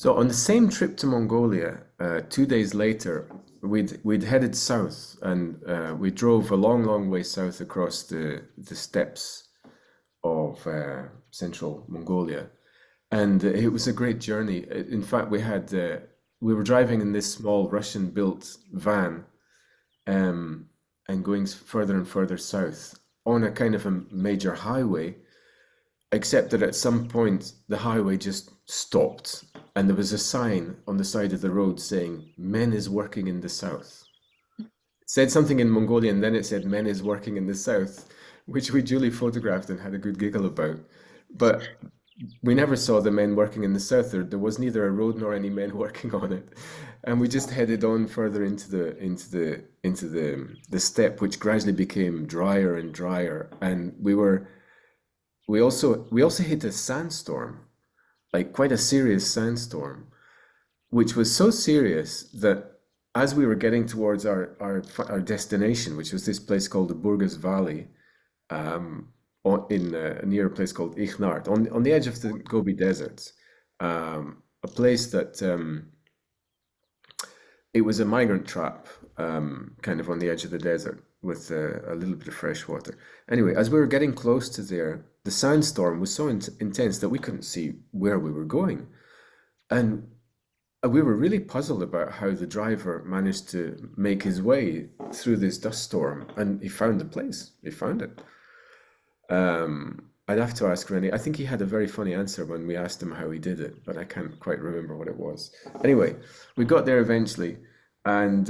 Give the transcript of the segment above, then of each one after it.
So on the same trip to Mongolia, 2 days later, we'd headed south, and we drove a long, long way south across the steppes of central Mongolia, and it was a great journey. In fact, we were driving in this small Russian-built van, and going further and further south on a kind of a major highway, except that at some point the highway just stopped and there was a sign on the side of the road saying men is working in the south. It said something in Mongolian, then it said men is working in the south, which we duly photographed and had a good giggle about. But we never saw the men working in the south. There was neither a road nor any men working on it, and we just headed on further into the steppe, which gradually became drier and drier. And we also hit a sandstorm, like quite a serious sandstorm, which was so serious that as we were getting towards our destination, which was this place called the Burgas Valley, near a place called Ikh Nart, on the edge of the Gobi Deserts, a place that it was a migrant trap, kind of on the edge of the desert with a little bit of fresh water. Anyway, as we were getting close to there, the sandstorm was so intense that we couldn't see where we were going. And we were really puzzled about how the driver managed to make his way through this dust storm. And he found the place, he found it. I'd have to ask Rennie. I think he had a very funny answer when we asked him how he did it, but I can't quite remember what it was. Anyway, we got there eventually, and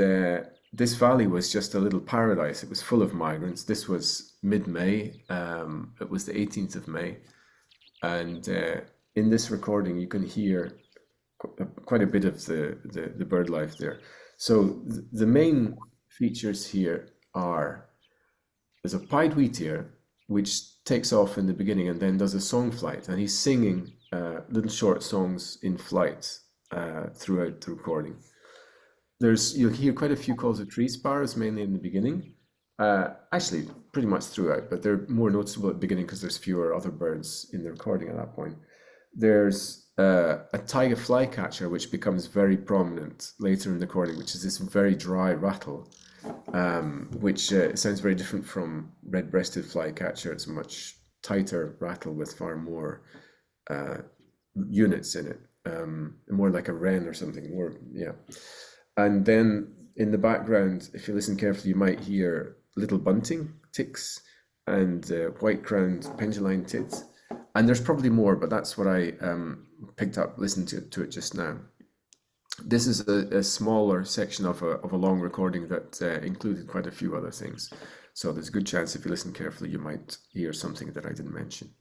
this valley was just a little paradise. It was full of migrants. This was mid-May. It was the 18th of May, and in this recording you can hear quite a bit of the bird life there. So the main features here are there's a pied wheatear which takes off in the beginning and then does a song flight, and he's singing little short songs in flight throughout the recording. You'll hear quite a few calls of tree sparrows, mainly in the beginning. Actually, pretty much throughout, but they're more noticeable at the beginning because there's fewer other birds in the recording at that point. There's a taiga flycatcher, which becomes very prominent later in the recording, which is this very dry rattle, which sounds very different from red-breasted flycatcher. It's a much tighter rattle with far more units in it, more like a wren or something. More, yeah. And then in the background, if you listen carefully, you might hear little bunting ticks and white-crowned penduline tits. And there's probably more, but that's what I picked up listening to it just now. This is a smaller section of a long recording that included quite a few other things. So there's a good chance if you listen carefully, you might hear something that I didn't mention.